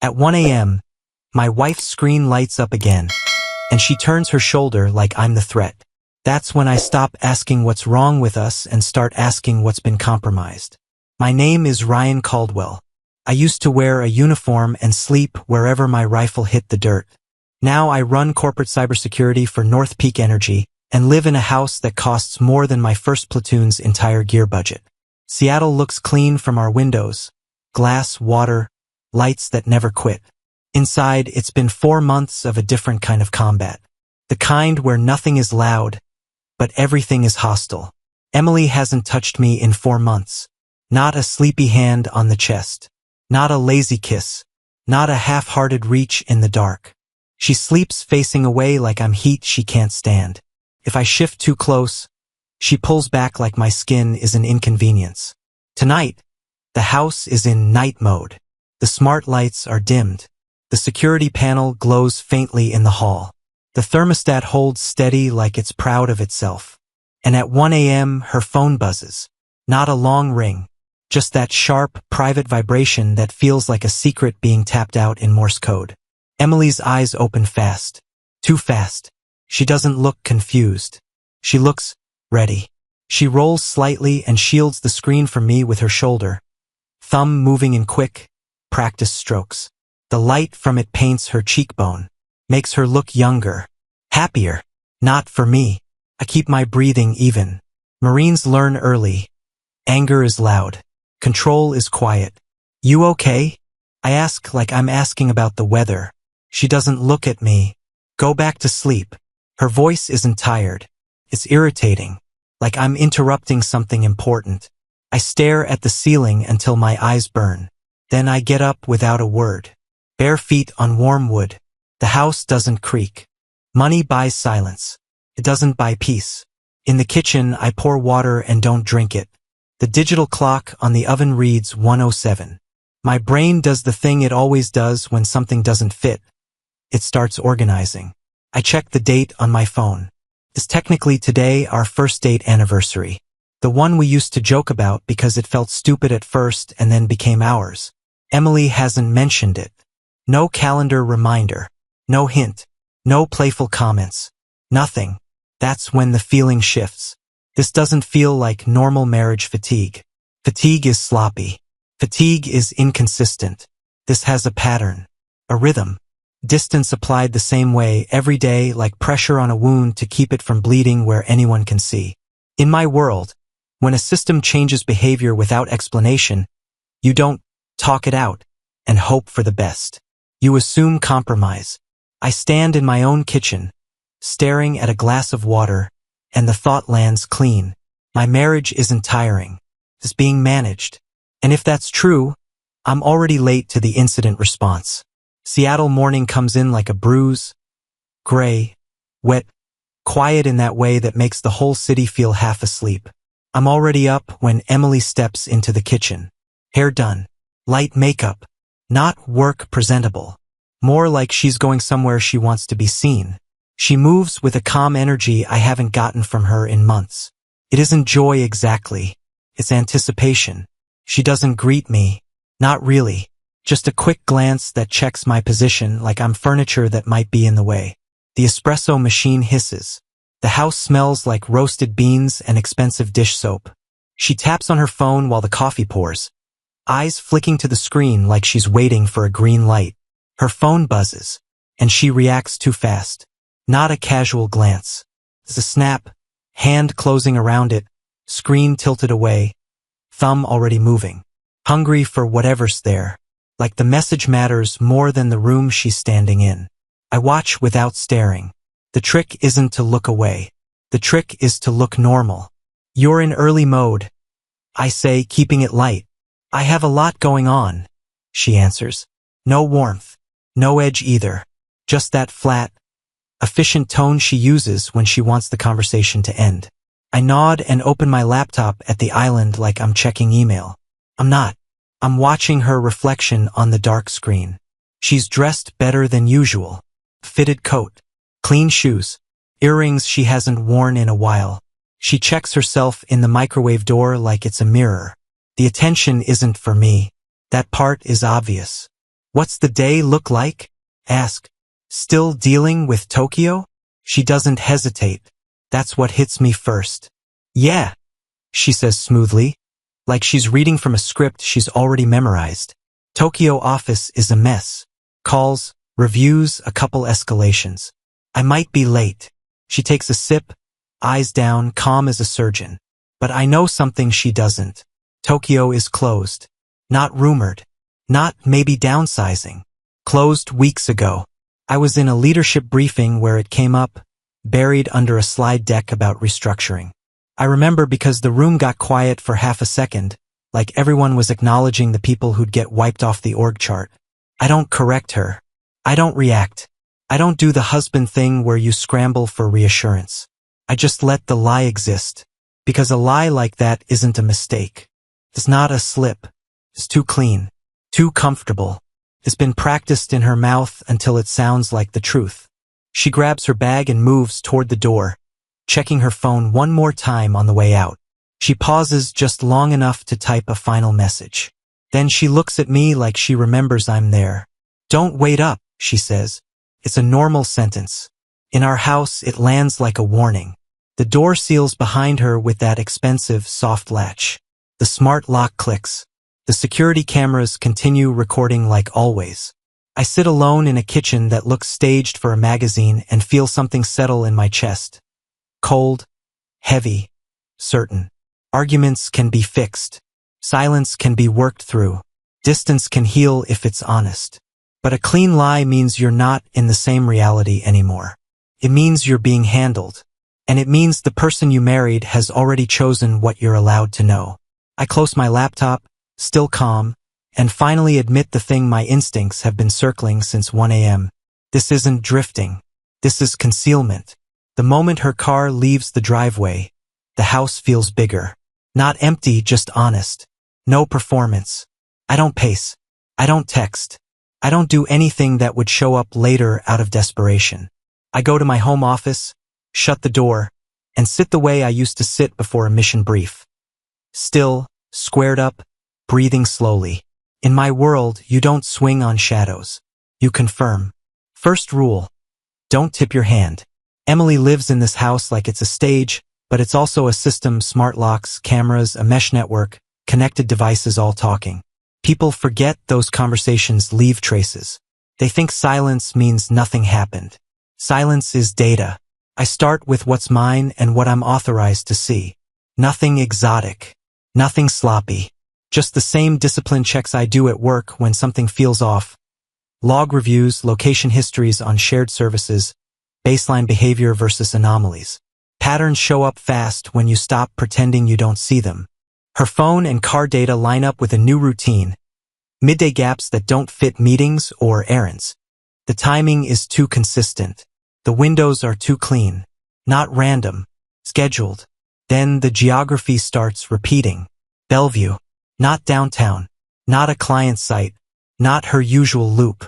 At 1 a.m., my wife's screen lights up again, and she turns her shoulder like I'm the threat. That's when I stop asking what's wrong with us and start asking what's been compromised. My name is Ryan Caldwell. I used to wear a uniform and sleep wherever my rifle hit the dirt. Now I run corporate cybersecurity for North Peak Energy and live in a house that costs more than my first platoon's entire gear budget. Seattle looks clean from our windows. Glass, water, lights that never quit. Inside, it's been 4 months of a different kind of combat. The kind where nothing is loud, but everything is hostile. Emily hasn't touched me in 4 months. Not a sleepy hand on the chest. Not a lazy kiss. Not a half-hearted reach in the dark. She sleeps facing away like I'm heat she can't stand. If I shift too close, she pulls back like my skin is an inconvenience. Tonight, the house is in night mode. The smart lights are dimmed. The security panel glows faintly in the hall. The thermostat holds steady like it's proud of itself. And at 1 a.m., her phone buzzes. Not a long ring, just that sharp, private vibration that feels like a secret being tapped out in Morse code. Emily's eyes open fast. Too fast. She doesn't look confused. She looks ready. She rolls slightly and shields the screen from me with her shoulder, thumb moving in quick, practice strokes. The light from it paints her cheekbone, makes her look younger, happier. Not for me. I keep my breathing even. Marines learn early. Anger is loud. Control is quiet. You okay? I ask like I'm asking about the weather. She doesn't look at me. Go back to sleep. Her voice isn't tired. It's irritating, like I'm interrupting something important. I stare at the ceiling until my eyes burn. Then I get up without a word. Bare feet on warm wood. The house doesn't creak. Money buys silence. It doesn't buy peace. In the kitchen, I pour water and don't drink it. The digital clock on the oven reads 1:07. My brain does the thing it always does when something doesn't fit. It starts organizing. I check the date on my phone. It's technically today our first date anniversary. The one we used to joke about because it felt stupid at first and then became ours. Emily hasn't mentioned it. No calendar reminder. No hint. No playful comments. Nothing. That's when the feeling shifts. This doesn't feel like normal marriage fatigue. Fatigue is sloppy. Fatigue is inconsistent. This has a pattern. A rhythm. Distance applied the same way every day, like pressure on a wound to keep it from bleeding where anyone can see. In my world, when a system changes behavior without explanation, you don't talk it out and hope for the best. You assume compromise. I stand in my own kitchen, staring at a glass of water, and the thought lands clean. My marriage isn't tiring. It's being managed. And if that's true, I'm already late to the incident response. Seattle morning comes in like a bruise. Gray, wet, quiet in that way that makes the whole city feel half asleep. I'm already up when Emily steps into the kitchen. Hair done. Light makeup. Not work presentable. More like she's going somewhere she wants to be seen. She moves with a calm energy I haven't gotten from her in months. It isn't joy exactly. It's anticipation. She doesn't greet me. Not really. Just a quick glance that checks my position like I'm furniture that might be in the way. The espresso machine hisses. The house smells like roasted beans and expensive dish soap. She taps on her phone while the coffee pours, eyes flicking to the screen like she's waiting for a green light. Her phone buzzes, and she reacts too fast. Not a casual glance. It's a snap, hand closing around it, screen tilted away, thumb already moving. Hungry for whatever's there. Like the message matters more than the room she's standing in. I watch without staring. The trick isn't to look away. The trick is to look normal. You're in early mode, I say, keeping it light. I have a lot going on, she answers. No warmth. No edge either. Just that flat, efficient tone she uses when she wants the conversation to end. I nod and open my laptop at the island like I'm checking email. I'm not. I'm watching her reflection on the dark screen. She's dressed better than usual. Fitted coat. Clean shoes. Earrings she hasn't worn in a while. She checks herself in the microwave door like it's a mirror. The attention isn't for me. That part is obvious. What's the day look like? Ask. Still dealing with Tokyo? She doesn't hesitate. That's what hits me first. Yeah, she says smoothly, like she's reading from a script she's already memorized. Tokyo office is a mess. Calls, reviews, a couple escalations. I might be late. She takes a sip, eyes down, calm as a surgeon. But I know something she doesn't. Tokyo is closed. Not rumored. Not maybe downsizing. Closed weeks ago. I was in a leadership briefing where it came up, buried under a slide deck about restructuring. I remember because the room got quiet for half a second, like everyone was acknowledging the people who'd get wiped off the org chart. I don't correct her. I don't react. I don't do the husband thing where you scramble for reassurance. I just let the lie exist. Because a lie like that isn't a mistake. It's not a slip. It's too clean. Too comfortable. It's been practiced in her mouth until it sounds like the truth. She grabs her bag and moves toward the door, checking her phone one more time on the way out. She pauses just long enough to type a final message. Then she looks at me like she remembers I'm there. Don't wait up, she says. It's a normal sentence. In our house, it lands like a warning. The door seals behind her with that expensive, soft latch. The smart lock clicks. The security cameras continue recording like always. I sit alone in a kitchen that looks staged for a magazine and feel something settle in my chest. Cold, heavy, certain. Arguments can be fixed. Silence can be worked through. Distance can heal if it's honest. But a clean lie means you're not in the same reality anymore. It means you're being handled. And it means the person you married has already chosen what you're allowed to know. I close my laptop, still calm, and finally admit the thing my instincts have been circling since 1 a.m. This isn't drifting. This is concealment. The moment her car leaves the driveway, the house feels bigger. Not empty, just honest. No performance. I don't pace. I don't text. I don't do anything that would show up later out of desperation. I go to my home office, shut the door, and sit the way I used to sit before a mission brief. Still, squared up, breathing slowly. In my world, you don't swing on shadows. You confirm. First rule. Don't tip your hand. Emily lives in this house like it's a stage, but it's also a system, smart locks, cameras, a mesh network, connected devices all talking. People forget those conversations leave traces. They think silence means nothing happened. Silence is data. I start with what's mine and what I'm authorized to see. Nothing exotic. Nothing sloppy. Just the same discipline checks I do at work when something feels off. Log reviews, location histories on shared services, baseline behavior versus anomalies. Patterns show up fast when you stop pretending you don't see them. Her phone and car data line up with a new routine. Midday gaps that don't fit meetings or errands. The timing is too consistent. The windows are too clean. Not random. Scheduled. Then the geography starts repeating. Bellevue. Not downtown. Not a client site. Not her usual loop.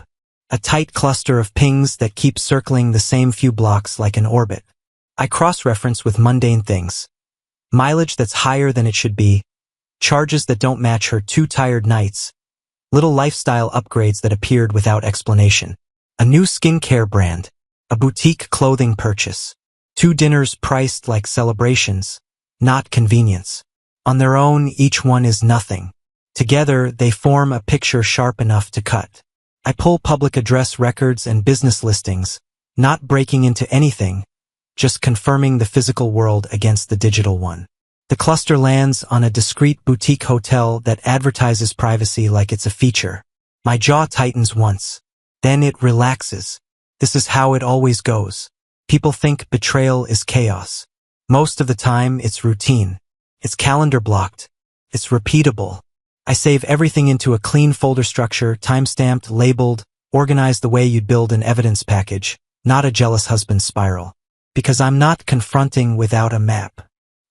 A tight cluster of pings that keep circling the same few blocks like an orbit. I cross-reference with mundane things. Mileage that's higher than it should be. Charges that don't match her too tired nights. Little lifestyle upgrades that appeared without explanation. A new skincare brand. A boutique clothing purchase. 2 dinners priced like celebrations. Not convenience. On their own, each one is nothing. Together, they form a picture sharp enough to cut. I pull public address records and business listings, not breaking into anything, just confirming the physical world against the digital one. The cluster lands on a discreet boutique hotel that advertises privacy like it's a feature. My jaw tightens once. Then it relaxes. This is how it always goes. People think betrayal is chaos. Most of the time, it's routine. It's calendar blocked. It's repeatable. I save everything into a clean folder structure, time-stamped, labeled, organized the way you'd build an evidence package, not a jealous husband spiral. Because I'm not confronting without a map.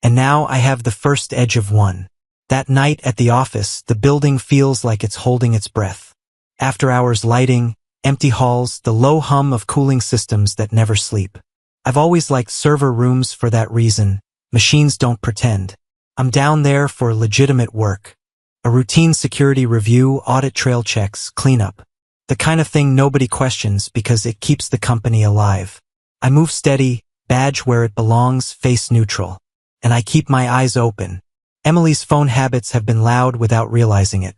And now I have the first edge of one. That night at the office, the building feels like it's holding its breath. After-hours lighting, empty halls, the low hum of cooling systems that never sleep. I've always liked server rooms for that reason. Machines don't pretend. I'm down there for legitimate work. A routine security review, audit trail checks, cleanup. The kind of thing nobody questions because it keeps the company alive. I move steady, badge where it belongs, face neutral. And I keep my eyes open. Emily's phone habits have been loud without realizing it.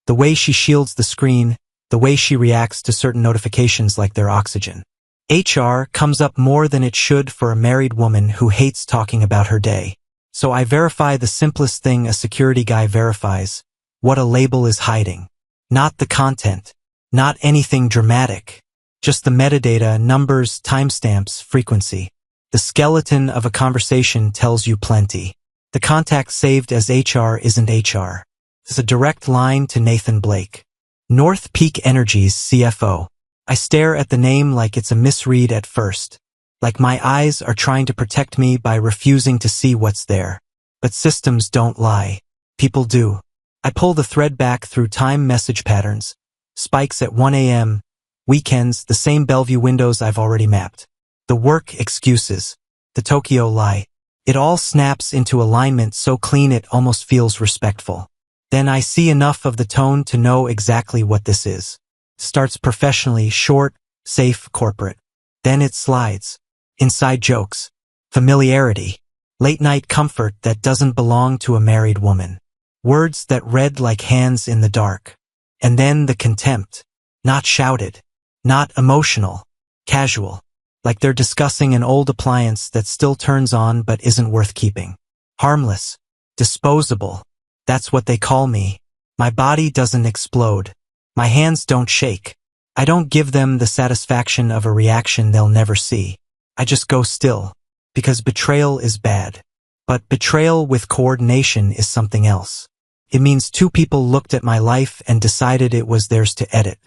The way she shields the screen, the way she reacts to certain notifications like they're oxygen. HR comes up more than it should for a married woman who hates talking about her day. So I verify the simplest thing a security guy verifies, what a label is hiding. Not the content, not anything dramatic, just the metadata, numbers, timestamps, frequency. The skeleton of a conversation tells you plenty. The contact saved as HR isn't HR. It's a direct line to Nathan Blake, North Peak Energy's CFO. I stare at the name like it's a misread at first, like my eyes are trying to protect me by refusing to see what's there. But systems don't lie. People do. I pull the thread back through time message patterns, spikes at 1 a.m., weekends, the same Bellevue windows I've already mapped. The work excuses, the Tokyo lie. It all snaps into alignment so clean it almost feels respectful. Then I see enough of the tone to know exactly what this is. Starts professionally, short, safe, corporate. Then it slides. Inside jokes. Familiarity. Late-night comfort that doesn't belong to a married woman. Words that read like hands in the dark. And then the contempt. Not shouted. Not emotional. Casual. Like they're discussing an old appliance that still turns on but isn't worth keeping. Harmless. Disposable. That's what they call me. My body doesn't explode. My hands don't shake. I don't give them the satisfaction of a reaction they'll never see. I just go still. Because betrayal is bad. But betrayal with coordination is something else. It means two people looked at my life and decided it was theirs to edit.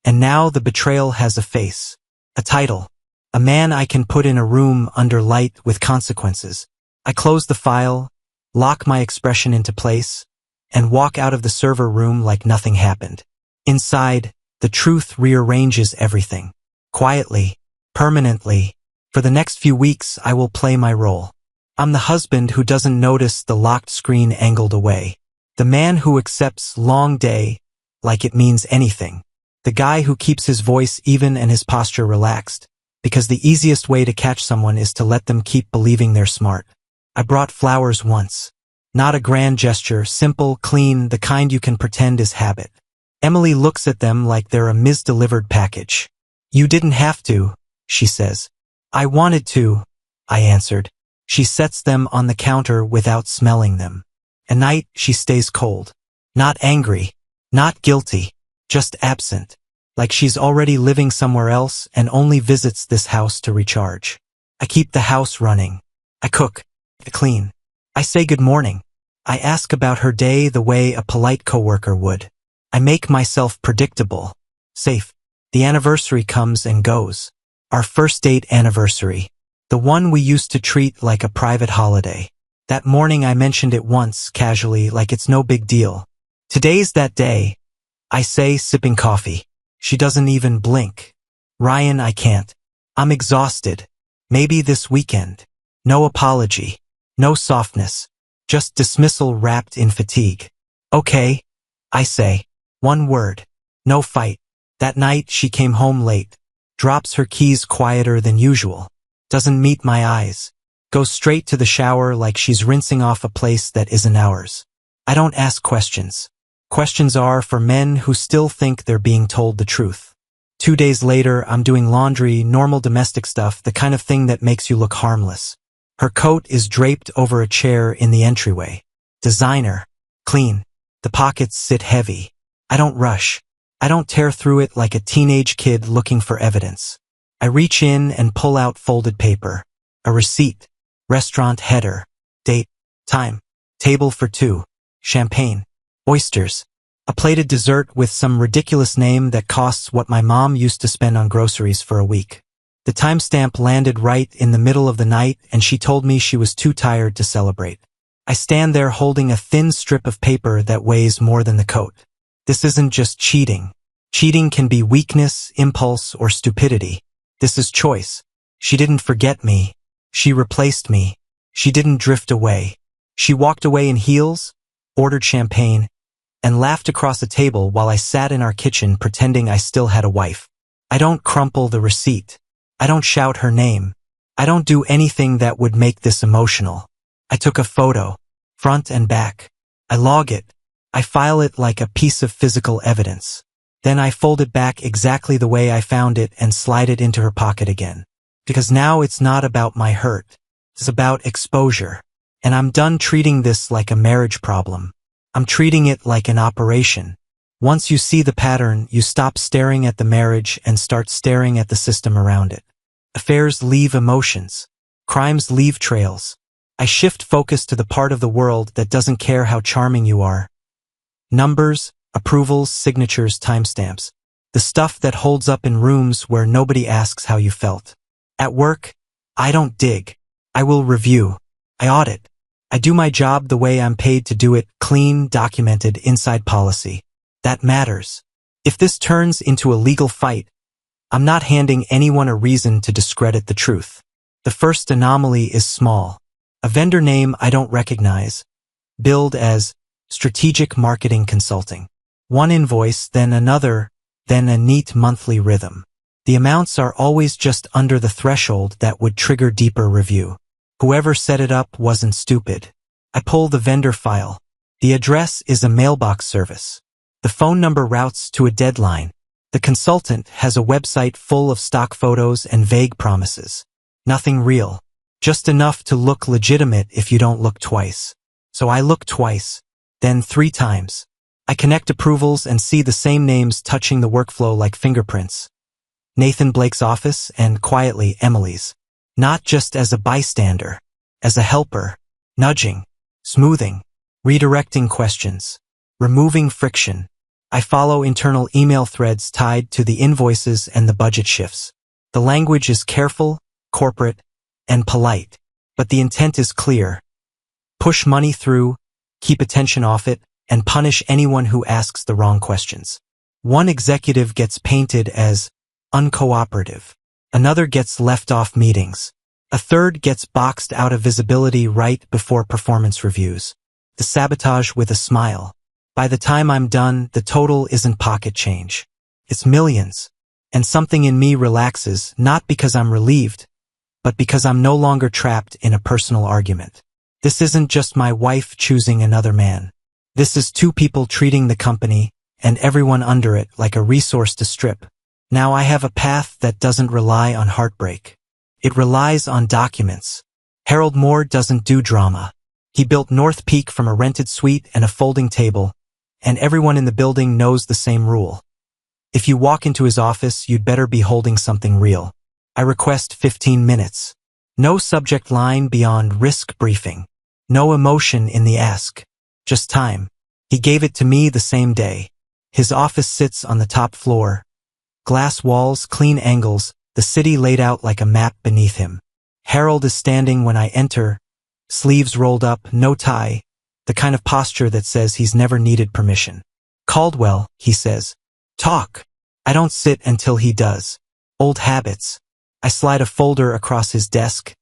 And now the betrayal has a face. A title. A man I can put in a room under light with consequences. I close the file, lock my expression into place, and walk out of the server room like nothing happened. Inside, the truth rearranges everything. Quietly, permanently. For the next few weeks, I will play my role. I'm the husband who doesn't notice the locked screen angled away. The man who accepts long day like it means anything. The guy who keeps his voice even and his posture relaxed. Because the easiest way to catch someone is to let them keep believing they're smart. I brought flowers once. Not a grand gesture, simple, clean, the kind you can pretend is habit. Emily looks at them like they're a misdelivered package. You didn't have to, she says. I wanted to, I answered. She sets them on the counter without smelling them. At night, she stays cold. Not angry, not guilty, just absent. Like she's already living somewhere else and only visits this house to recharge. I keep the house running. I cook. I clean. I say good morning. I ask about her day the way a polite coworker would. I make myself predictable. Safe. The anniversary comes and goes. Our first date anniversary. The one we used to treat like a private holiday. That morning I mentioned it once, casually, like it's no big deal. Today's that day. I say, sipping coffee. She doesn't even blink. Ryan, I can't. I'm exhausted. Maybe this weekend. No apology. No softness. Just dismissal wrapped in fatigue. Okay, I say. One word. No fight. That night she came home late. Drops her keys quieter than usual. Doesn't meet my eyes. Goes straight to the shower like she's rinsing off a place that isn't ours. I don't ask questions. Questions are for men who still think they're being told the truth. 2 days later, I'm doing laundry, normal domestic stuff, the kind of thing that makes you look harmless. Her coat is draped over a chair in the entryway. Designer. Clean. The pockets sit heavy. I don't rush. I don't tear through it like a teenage kid looking for evidence. I reach in and pull out folded paper. A receipt. Restaurant header. Date. Time. Table for two. Champagne. Oysters. A plated dessert with some ridiculous name that costs what my mom used to spend on groceries for a week. The timestamp landed right in the middle of the night and she told me she was too tired to celebrate. I stand there holding a thin strip of paper that weighs more than the coat. This isn't just cheating. Cheating can be weakness, impulse, or stupidity. This is choice. She didn't forget me. She replaced me. She didn't drift away. She walked away in heels, ordered champagne, and laughed across a table while I sat in our kitchen pretending I still had a wife. I don't crumple the receipt. I don't shout her name. I don't do anything that would make this emotional. I took a photo, front and back. I log it. I file it like a piece of physical evidence. Then I fold it back exactly the way I found it and slide it into her pocket again. Because now it's not about my hurt. It's about exposure. And I'm done treating this like a marriage problem. I'm treating it like an operation. Once you see the pattern, you stop staring at the marriage and start staring at the system around it. Affairs leave emotions. Crimes leave trails. I shift focus to the part of the world that doesn't care how charming you are. Numbers, approvals, signatures, timestamps. The stuff that holds up in rooms where nobody asks how you felt. At work, I don't dig. I will review. I audit. I do my job the way I'm paid to do it, clean, documented, inside policy. That matters. If this turns into a legal fight, I'm not handing anyone a reason to discredit the truth. The first anomaly is small. A vendor name I don't recognize, billed as strategic marketing consulting. One invoice, then another, then a neat monthly rhythm. The amounts are always just under the threshold that would trigger deeper review. Whoever set it up wasn't stupid. I pull the vendor file. The address is a mailbox service. The phone number routes to a deadline. The consultant has a website full of stock photos and vague promises. Nothing real. Just enough to look legitimate if you don't look twice. So I look twice, then 3 times. I connect approvals and see the same names touching the workflow like fingerprints. Nathan Blake's office and quietly Emily's. Not just as a bystander, as a helper, nudging, smoothing, redirecting questions, removing friction. I follow internal email threads tied to the invoices and the budget shifts. The language is careful, corporate, and polite, but the intent is clear. Push money through, keep attention off it, and punish anyone who asks the wrong questions. One executive gets painted as uncooperative. Another gets left off meetings. A third gets boxed out of visibility right before performance reviews. The sabotage with a smile. By the time I'm done, the total isn't pocket change. It's millions. And something in me relaxes, not because I'm relieved, but because I'm no longer trapped in a personal argument. This isn't just my wife choosing another man. This is 2 people treating the company and everyone under it like a resource to strip. Now I have a path that doesn't rely on heartbreak. It relies on documents. Harold Moore doesn't do drama. He built North Peak from a rented suite and a folding table, and everyone in the building knows the same rule. If you walk into his office, you'd better be holding something real. I request 15 minutes. No subject line beyond risk briefing. No emotion in the ask. Just time. He gave it to me the same day. His office sits on the top floor. Glass walls, clean angles, the city laid out like a map beneath him. Harold is standing when I enter, sleeves rolled up, no tie, the kind of posture that says he's never needed permission. Caldwell, he says. Talk. I don't sit until he does. Old habits. I slide a folder across his desk,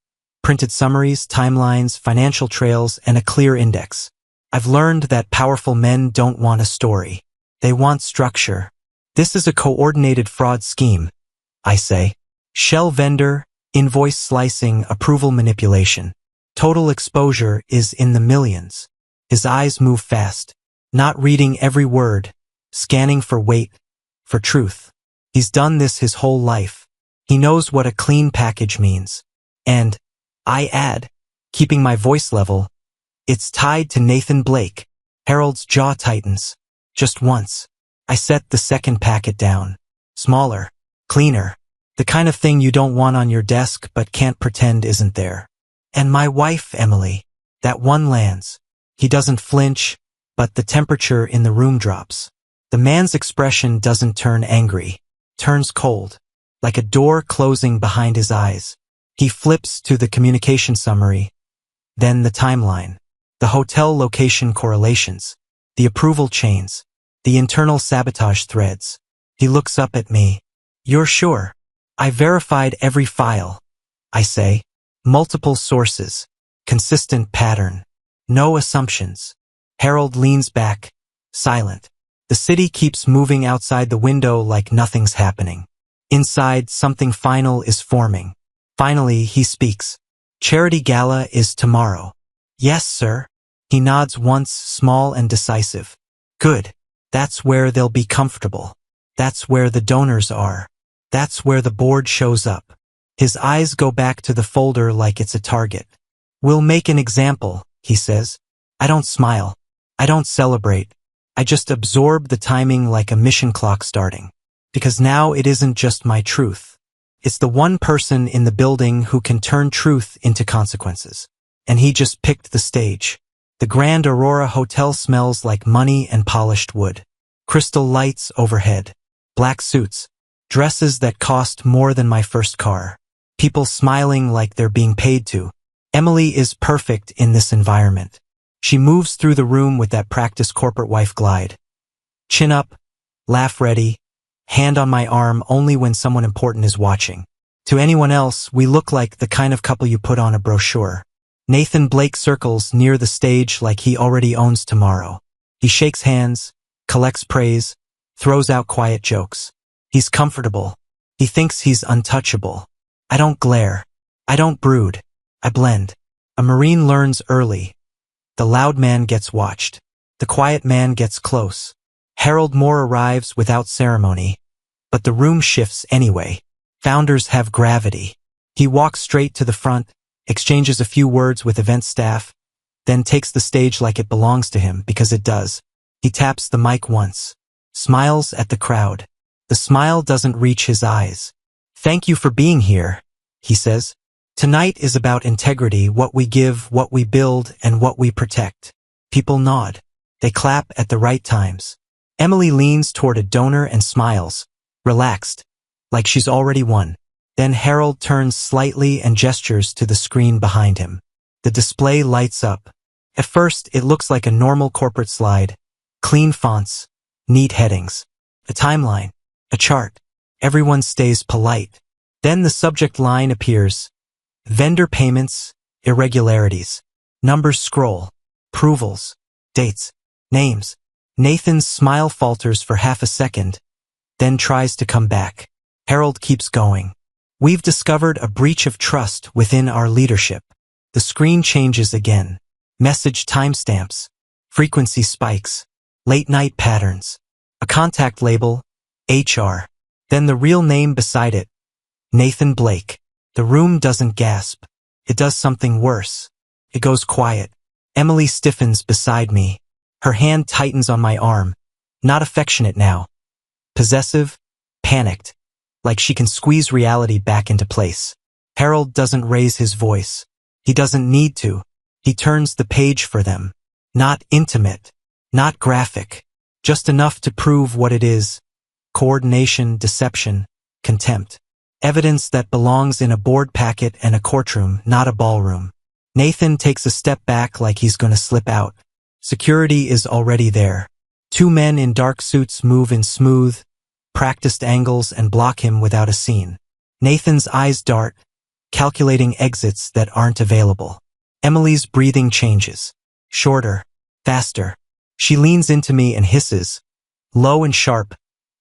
printed summaries, timelines, financial trails, and a clear index. I've learned that powerful men don't want a story. They want structure. This is a coordinated fraud scheme, I say. Shell vendor, invoice slicing, approval manipulation. Total exposure is in the millions. His eyes move fast, not reading every word, scanning for weight, for truth. He's done this his whole life. He knows what a clean package means. And, I add, keeping my voice level, it's tied to Nathan Blake. Harold's jaw tightens. Just once. I set the second packet down. Smaller. Cleaner. The kind of thing you don't want on your desk but can't pretend isn't there. And my wife, Emily. That one lands. He doesn't flinch, but the temperature in the room drops. The man's expression doesn't turn angry. Turns cold. Like a door closing behind his eyes. He flips to the communication summary. Then the timeline. The hotel location correlations. The approval chains. The internal sabotage threads. He looks up at me. You're sure? I verified every file. I say. Multiple sources. Consistent pattern. No assumptions. Harold leans back, Silent. The city keeps moving outside the window like nothing's happening. Inside, something final is forming. Finally, he speaks. Charity Gala is tomorrow. Yes, sir. He nods once, small and decisive. Good. That's where they'll be comfortable. That's where the donors are. That's where the board shows up. His eyes go back to the folder like it's a target. We'll make an example, he says. I don't smile. I don't celebrate. I just absorb the timing like a mission clock starting. Because now it isn't just my truth. It's the one person in the building who can turn truth into consequences. And he just picked the stage. The Grand Aurora Hotel smells like money and polished wood. Crystal lights overhead. Black suits. Dresses that cost more than my first car. People smiling like they're being paid to. Emily is perfect in this environment. She moves through the room with that practice corporate wife glide. Chin up, laugh ready, hand on my arm only when someone important is watching. To anyone else, we look like the kind of couple you put on a brochure. Nathan Blake circles near the stage like he already owns tomorrow. He shakes hands, collects praise, throws out quiet jokes. He's comfortable. He thinks he's untouchable. I don't glare. I don't brood. I blend. A Marine learns early. The loud man gets watched. The quiet man gets close. Harold Moore arrives without ceremony. But the room shifts anyway. Founders have gravity. He walks straight to the front, exchanges a few words with event staff, then takes the stage like it belongs to him because it does. He taps the mic once. Smiles at the crowd. The smile doesn't reach his eyes. Thank you for being here, he says. Tonight is about integrity, what we give, what we build, and what we protect. People nod. They clap at the right times. Emily leans toward a donor and smiles, relaxed, like she's already won. Then Harold turns slightly and gestures to the screen behind him. The display lights up. At first, it looks like a normal corporate slide. Clean fonts, neat headings, a timeline, a chart. Everyone stays polite. Then the subject line appears. Vendor payments, irregularities. Numbers scroll. Approvals, dates, names. Nathan's smile falters for half a second, then tries to come back. Harold keeps going. We've discovered a breach of trust within our leadership. The screen changes again. Message timestamps. Frequency spikes. Late-night patterns. A contact label, HR. Then the real name beside it, Nathan Blake. The room doesn't gasp. It does something worse. It goes quiet. Emily stiffens beside me. Her hand tightens on my arm. Not affectionate now. Possessive, panicked, like she can squeeze reality back into place. Harold doesn't raise his voice. He doesn't need to. He turns the page for them. Not intimate, not graphic, just enough to prove what it is. Coordination, deception, contempt. Evidence that belongs in a board packet and a courtroom, not a ballroom. Nathan takes a step back like he's going to slip out. Security is already there. Two men in dark suits move in smooth, practiced angles and block him without a scene. Nathan's eyes dart, calculating exits that aren't available. Emily's breathing changes. Shorter, faster. She leans into me and hisses, low and sharp,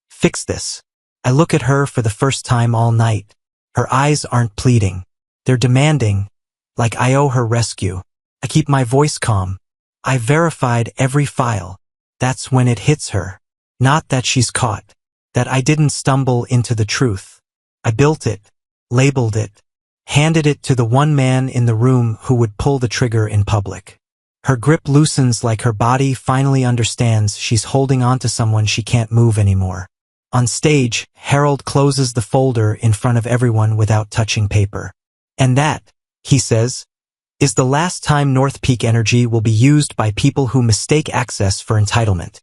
"Fix this." I look at her for the first time all night. Her eyes aren't pleading. They're demanding, like I owe her rescue. I keep my voice calm. I verified every file. That's when it hits her. Not that she's caught. That I didn't stumble into the truth. I built it, labeled it, handed it to the one man in the room who would pull the trigger in public. Her grip loosens like her body finally understands she's holding on to someone she can't move anymore. On stage, Harold closes the folder in front of everyone without touching paper. And that, he says, is the last time North Peak energy will be used by people who mistake access for entitlement.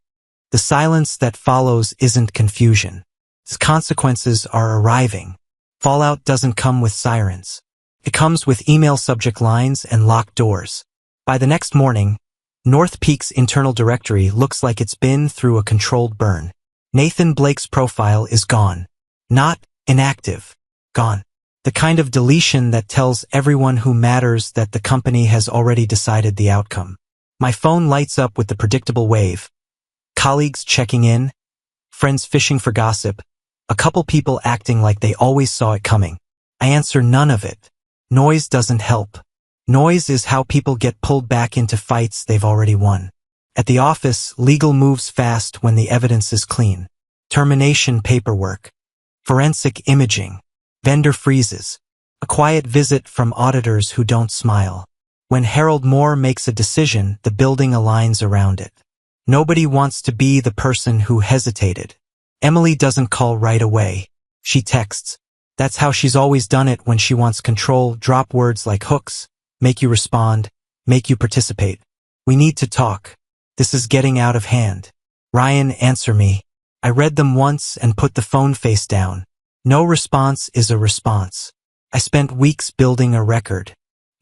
The silence that follows isn't confusion. Its consequences are arriving. Fallout doesn't come with sirens. It comes with email subject lines and locked doors. By the next morning, North Peak's internal directory looks like it's been through a controlled burn. Nathan Blake's profile is gone. Not inactive. Gone. The kind of deletion that tells everyone who matters that the company has already decided the outcome. My phone lights up with the predictable wave. Colleagues checking in, friends fishing for gossip, a couple people acting like they always saw it coming. I answer none of it. Noise doesn't help. Noise is how people get pulled back into fights they've already won. At the office, legal moves fast when the evidence is clean. Termination paperwork. Forensic imaging. Vendor freezes. A quiet visit from auditors who don't smile. When Harold Moore makes a decision, the building aligns around it. Nobody wants to be the person who hesitated. Emily doesn't call right away. She texts. That's how she's always done it when she wants control. Drop words like hooks, make you respond, make you participate. We need to talk. This is getting out of hand. Ryan, answer me. I read them once and put the phone face down. No response is a response. I spent weeks building a record.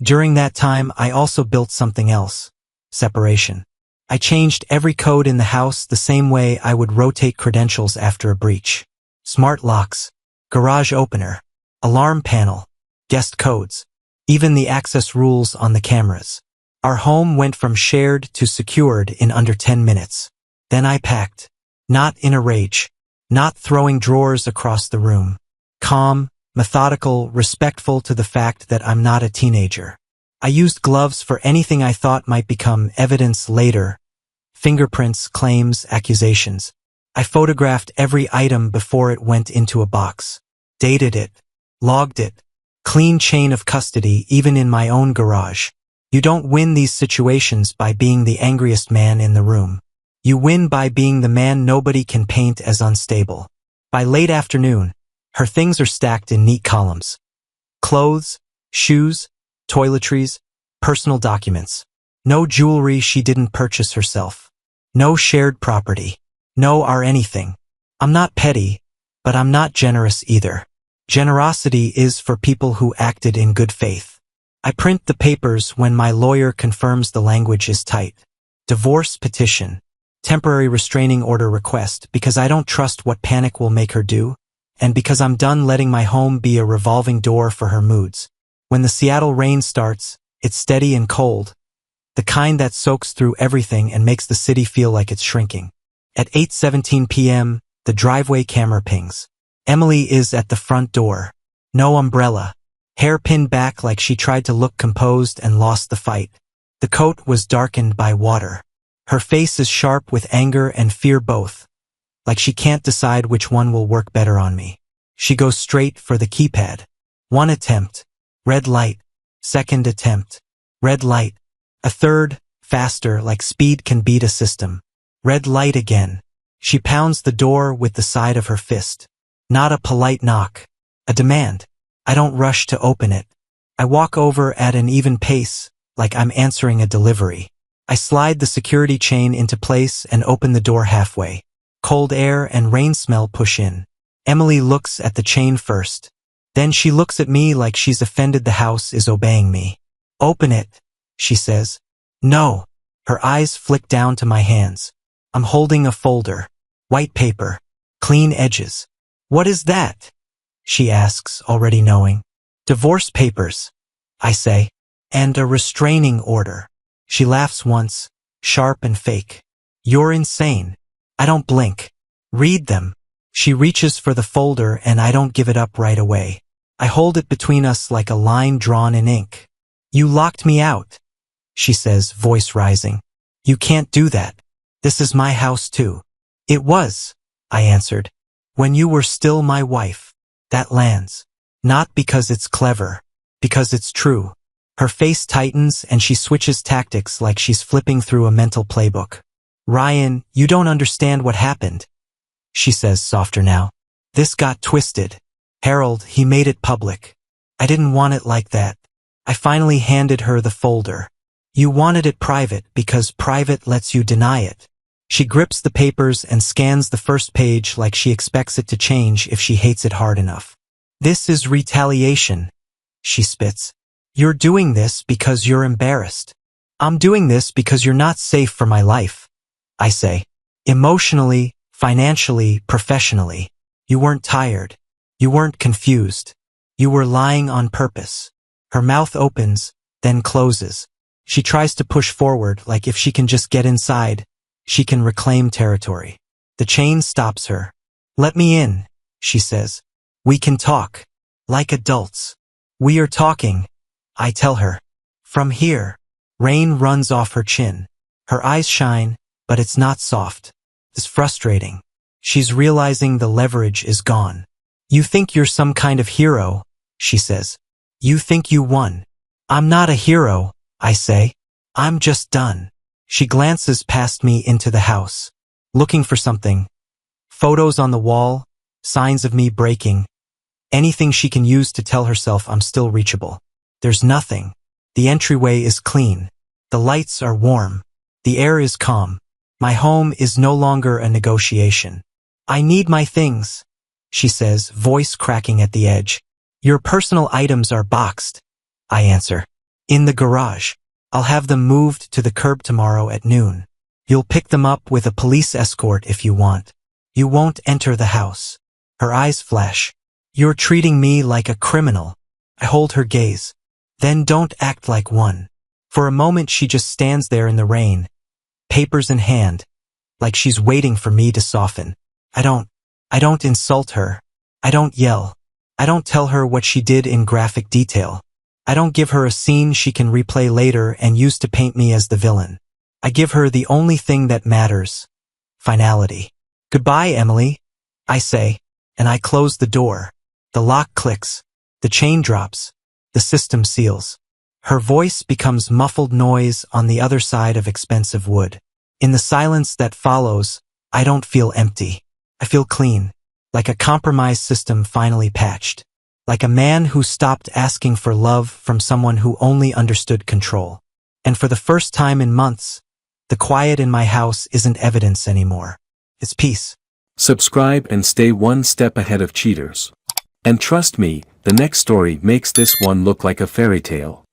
During that time, I also built something else. Separation. I changed every code in the house the same way I would rotate credentials after a breach. Smart locks, garage opener, alarm panel, guest codes, even the access rules on the cameras. Our home went from shared to secured in under 10 minutes. Then I packed. Not in a rage. Not throwing drawers across the room. Calm, methodical, respectful to the fact that I'm not a teenager. I used gloves for anything I thought might become evidence later. Fingerprints, claims, accusations. I photographed every item before it went into a box. Dated it. Logged it. Clean chain of custody even in my own garage. You don't win these situations by being the angriest man in the room. You win by being the man nobody can paint as unstable. By late afternoon, her things are stacked in neat columns. Clothes, shoes, toiletries, personal documents. No jewelry she didn't purchase herself. No shared property. No or anything. I'm not petty, but I'm not generous either. Generosity is for people who acted in good faith. I print the papers when my lawyer confirms the language is tight. Divorce petition. Temporary restraining order request because I don't trust what panic will make her do, and because I'm done letting my home be a revolving door for her moods. When the Seattle rain starts, it's steady and cold. The kind that soaks through everything and makes the city feel like it's shrinking. At 8:17 p.m., the driveway camera pings. Emily is at the front door. No umbrella. Hair pinned back like she tried to look composed and lost the fight. The coat was darkened by water. Her face is sharp with anger and fear both. Like she can't decide which one will work better on me. She goes straight for the keypad. One attempt. Red light. Second attempt. Red light. A third, faster, like speed can beat a system. Red light again. She pounds the door with the side of her fist. Not a polite knock. A demand. I don't rush to open it. I walk over at an even pace, like I'm answering a delivery. I slide the security chain into place and open the door halfway. Cold air and rain smell push in. Emily looks at the chain first. Then she looks at me like she's offended the house is obeying me. Open it, she says. No. Her eyes flick down to my hands. I'm holding a folder. White paper. Clean edges. What is that? She asks, already knowing. Divorce papers, I say. And a restraining order. She laughs once, sharp and fake. You're insane. I don't blink. Read them. She reaches for the folder and I don't give it up right away. I hold it between us like a line drawn in ink. You locked me out, she says, voice rising. You can't do that. This is my house too. It was, I answered. When you were still my wife. That lands. Not because it's clever. Because it's true. Her face tightens and she switches tactics like she's flipping through a mental playbook. Ryan, you don't understand what happened, she says softer now. This got twisted. Harold, he made it public. I didn't want it like that. I finally handed her the folder. You wanted it private because private lets you deny it. She grips the papers and scans the first page like she expects it to change if she hates it hard enough. This is retaliation, she spits. You're doing this because you're embarrassed. I'm doing this because you're not safe for my life, I say. Emotionally, financially, professionally. You weren't tired. You weren't confused. You were lying on purpose. Her mouth opens, then closes. She tries to push forward like if she can just get inside, she can reclaim territory. The chain stops her. Let me in, she says. We can talk. Like adults. We are talking, I tell her. From here. Rain runs off her chin. Her eyes shine, but it's not soft. It's frustrating. She's realizing the leverage is gone. You think you're some kind of hero, she says. You think you won. I'm not a hero, I say. I'm just done. She glances past me into the house, looking for something. Photos on the wall, signs of me breaking. Anything she can use to tell herself I'm still reachable. There's nothing. The entryway is clean. The lights are warm. The air is calm. My home is no longer a negotiation. I need my things, she says, voice cracking at the edge. Your personal items are boxed, I answer. In the garage. I'll have them moved to the curb tomorrow at noon. You'll pick them up with a police escort if you want. You won't enter the house. Her eyes flash. You're treating me like a criminal. I hold her gaze. Then don't act like one. For a moment she just stands there in the rain, papers in hand, like she's waiting for me to soften. I don't insult her. I don't yell. I don't tell her what she did in graphic detail. I don't give her a scene she can replay later and use to paint me as the villain. I give her the only thing that matters. Finality. Goodbye, Emily, I say, and I close the door. The lock clicks. The chain drops. The system seals. Her voice becomes muffled noise on the other side of expensive wood. In the silence that follows, I don't feel empty. I feel clean, like a compromised system finally patched. Like a man who stopped asking for love from someone who only understood control. And for the first time in months, the quiet in my house isn't evidence anymore. It's peace. Subscribe and stay one step ahead of cheaters. And trust me, the next story makes this one look like a fairy tale.